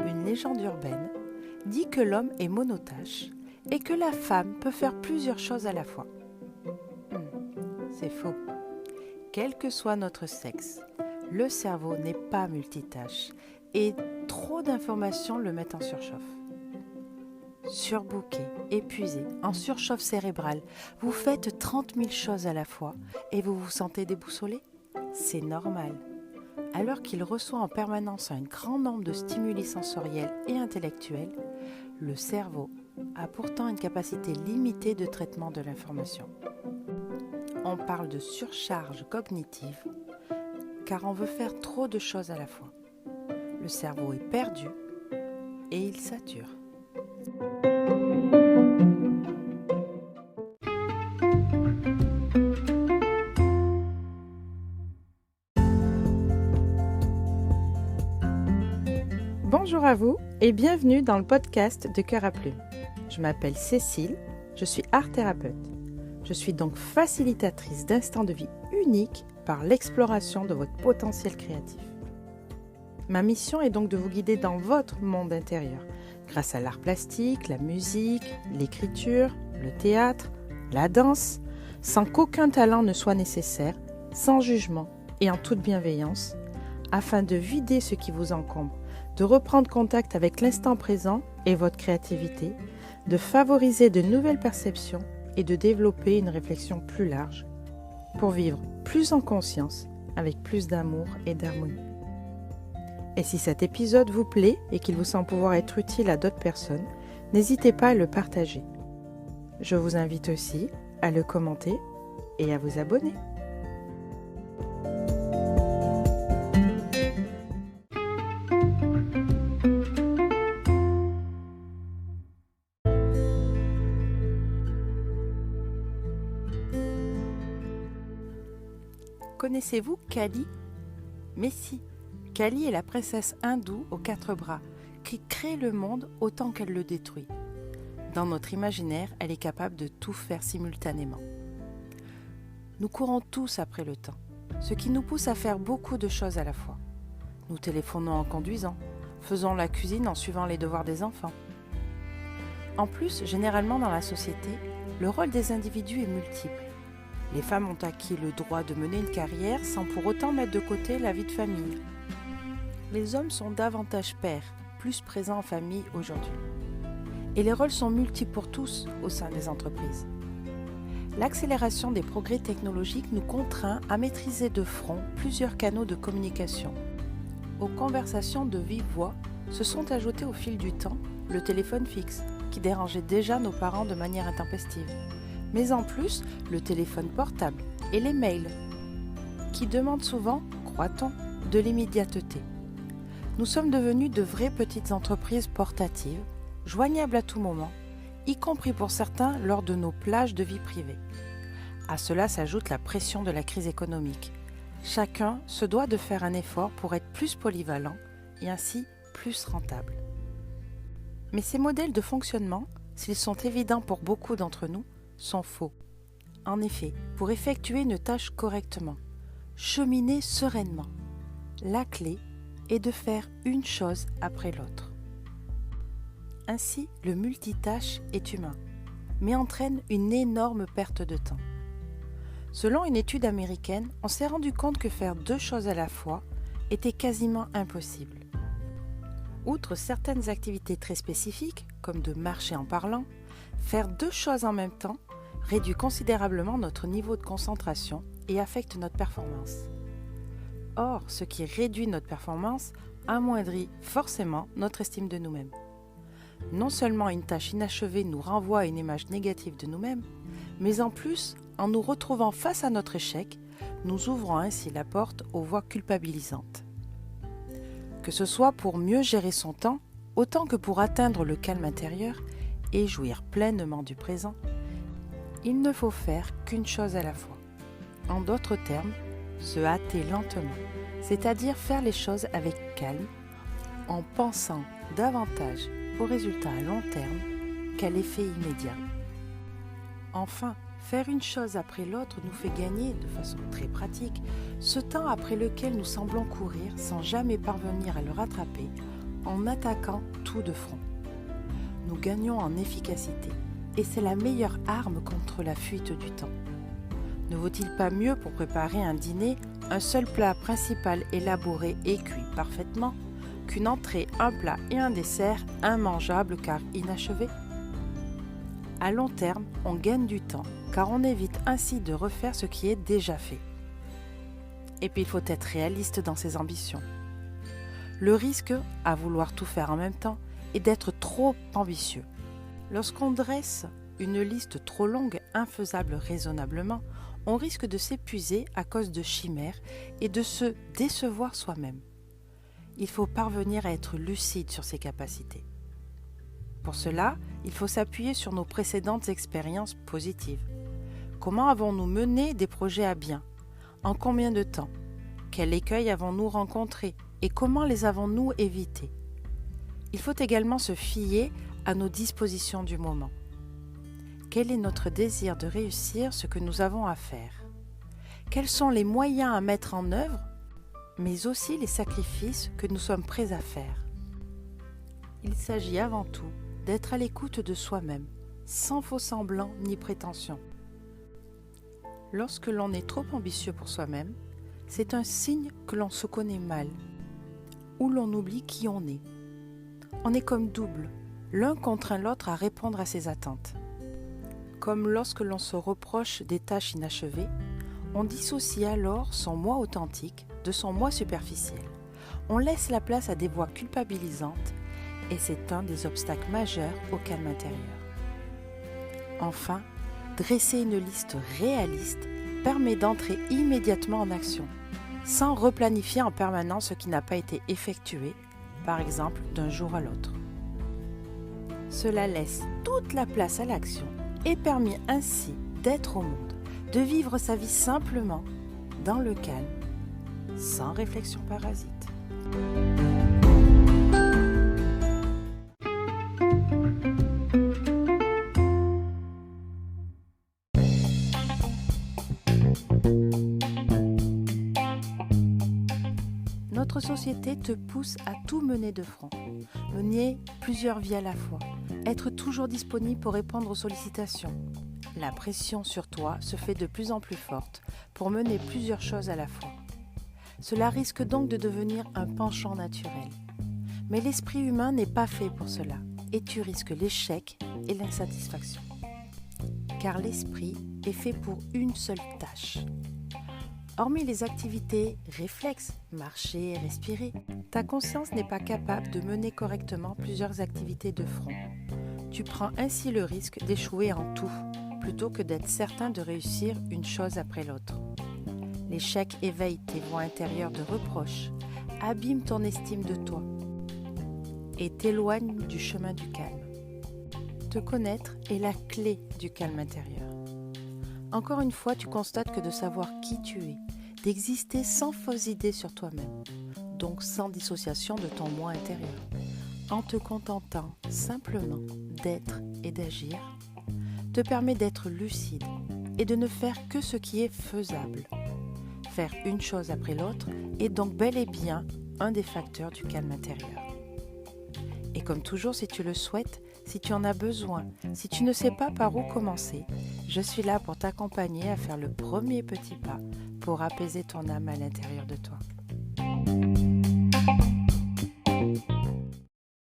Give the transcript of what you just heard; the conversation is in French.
Une légende urbaine dit que l'homme est monotâche et que la femme peut faire plusieurs choses à la fois. C'est faux. Quel que soit notre sexe, le cerveau n'est pas multitâche et trop d'informations le mettent en surchauffe. Surbooké, épuisé, en surchauffe cérébrale, vous faites 30 000 choses à la fois et vous vous sentez déboussolé? C'est normal. Alors qu'il reçoit en permanence un grand nombre de stimuli sensoriels et intellectuels, le cerveau a pourtant une capacité limitée de traitement de l'information. On parle de surcharge cognitive car on veut faire trop de choses à la fois. Le cerveau est perdu et il sature. Bonjour à vous et bienvenue dans le podcast de Cœur à Plume. Je m'appelle Cécile, je suis art thérapeute. Je suis donc facilitatrice d'instants de vie uniques par l'exploration de votre potentiel créatif. Ma mission est donc de vous guider dans votre monde intérieur grâce à l'art plastique, la musique, l'écriture, le théâtre, la danse, sans qu'aucun talent ne soit nécessaire, sans jugement et en toute bienveillance, afin de vider ce qui vous encombre, de reprendre contact avec l'instant présent et votre créativité, de favoriser de nouvelles perceptions et de développer une réflexion plus large pour vivre plus en conscience, avec plus d'amour et d'harmonie. Et si cet épisode vous plaît et qu'il vous semble pouvoir être utile à d'autres personnes, n'hésitez pas à le partager. Je vous invite aussi à le commenter et à vous abonner. Connaissez-vous Kali? Mais si, Kali est la princesse hindoue aux 4 bras, qui crée le monde autant qu'elle le détruit. Dans notre imaginaire, elle est capable de tout faire simultanément. Nous courons tous après le temps, ce qui nous pousse à faire beaucoup de choses à la fois. Nous téléphonons en conduisant, faisons la cuisine en suivant les devoirs des enfants. En plus, généralement dans la société, le rôle des individus est multiple. Les femmes ont acquis le droit de mener une carrière sans pour autant mettre de côté la vie de famille. Les hommes sont davantage pères, plus présents en famille aujourd'hui. Et les rôles sont multiples pour tous au sein des entreprises. L'accélération des progrès technologiques nous contraint à maîtriser de front plusieurs canaux de communication. Aux conversations de vive voix se sont ajoutés au fil du temps le téléphone fixe, qui dérangeait déjà nos parents de manière intempestive. Mais en plus, le téléphone portable et les mails, qui demandent souvent, croit-on, de l'immédiateté. Nous sommes devenus de vraies petites entreprises portatives, joignables à tout moment, y compris pour certains lors de nos plages de vie privée. À cela s'ajoute la pression de la crise économique. Chacun se doit de faire un effort pour être plus polyvalent et ainsi plus rentable. Mais ces modèles de fonctionnement, s'ils sont évidents pour beaucoup d'entre nous, sont faux. En effet, pour effectuer une tâche correctement, cheminer sereinement, la clé est de faire une chose après l'autre. Ainsi, le multitâche est humain, mais entraîne une énorme perte de temps. Selon une étude américaine, on s'est rendu compte que faire 2 choses à la fois était quasiment impossible. Outre certaines activités très spécifiques, comme de marcher en parlant, faire 2 choses en même temps réduit considérablement notre niveau de concentration et affecte notre performance. Or, ce qui réduit notre performance amoindrit forcément notre estime de nous-mêmes. Non seulement une tâche inachevée nous renvoie à une image négative de nous-mêmes, mais en plus, en nous retrouvant face à notre échec, nous ouvrons ainsi la porte aux voix culpabilisantes. Que ce soit pour mieux gérer son temps, autant que pour atteindre le calme intérieur et jouir pleinement du présent, il ne faut faire qu'une chose à la fois. En d'autres termes, se hâter lentement, c'est-à-dire faire les choses avec calme, en pensant davantage au résultat à long terme qu'à l'effet immédiat. Enfin, Faire une chose après l'autre nous fait gagner, de façon très pratique, ce temps après lequel nous semblons courir sans jamais parvenir à le rattraper en attaquant tout de front. Nous gagnons en efficacité et c'est la meilleure arme contre la fuite du temps. Ne vaut-il pas mieux pour préparer un dîner un seul plat principal élaboré et cuit parfaitement qu'une entrée, un plat et un dessert immangeables car inachevés? À long terme, on gagne du temps car on évite ainsi de refaire ce qui est déjà fait. Et puis il faut être réaliste dans ses ambitions. Le risque, à vouloir tout faire en même temps, est d'être trop ambitieux. Lorsqu'on dresse une liste trop longue, infaisable raisonnablement, on risque de s'épuiser à cause de chimères et de se décevoir soi-même. Il faut parvenir à être lucide sur ses capacités. Pour cela, il faut s'appuyer sur nos précédentes expériences positives. Comment avons-nous mené des projets à bien? En combien de temps? Quels écueils avons-nous rencontrés et comment les avons-nous évités? Il faut également se fier à nos dispositions du moment. Quel est notre désir de réussir ce que nous avons à faire? Quels sont les moyens à mettre en œuvre, mais aussi les sacrifices que nous sommes prêts à faire? Il s'agit avant tout d'être à l'écoute de soi-même, sans faux semblant ni prétention. Lorsque l'on est trop ambitieux pour soi-même, c'est un signe que l'on se connaît mal, ou l'on oublie qui on est. On est comme double, l'un contraint l'autre à répondre à ses attentes. Comme lorsque l'on se reproche des tâches inachevées, on dissocie alors son moi authentique de son moi superficiel. On laisse la place à des voix culpabilisantes et c'est un des obstacles majeurs au calme intérieur. Enfin, dresser une liste réaliste permet d'entrer immédiatement en action, sans replanifier en permanence ce qui n'a pas été effectué, par exemple d'un jour à l'autre. Cela laisse toute la place à l'action et permet ainsi d'être au monde, de vivre sa vie simplement, dans le calme, sans réflexion parasite. Notre société te pousse à tout mener de front, mener plusieurs vies à la fois, être toujours disponible pour répondre aux sollicitations. La pression sur toi se fait de plus en plus forte pour mener plusieurs choses à la fois. Cela risque donc de devenir un penchant naturel. Mais l'esprit humain n'est pas fait pour cela et tu risques l'échec et l'insatisfaction. Car l'esprit est fait pour une seule tâche. Hormis les activités réflexes, marcher et respirer, ta conscience n'est pas capable de mener correctement plusieurs activités de front. Tu prends ainsi le risque d'échouer en tout, plutôt que d'être certain de réussir une chose après l'autre. L'échec éveille tes voix intérieures de reproches, abîme ton estime de toi et t'éloigne du chemin du calme. Te connaître est la clé du calme intérieur. Encore une fois, tu constates que de savoir qui tu es, d'exister sans fausses idées sur toi-même, donc sans dissociation de ton moi intérieur, en te contentant simplement d'être et d'agir, te permet d'être lucide et de ne faire que ce qui est faisable. Faire une chose après l'autre est donc bel et bien un des facteurs du calme intérieur. Et comme toujours, si tu le souhaites, si tu en as besoin, si tu ne sais pas par où commencer, je suis là pour t'accompagner à faire le premier petit pas pour apaiser ton âme à l'intérieur de toi.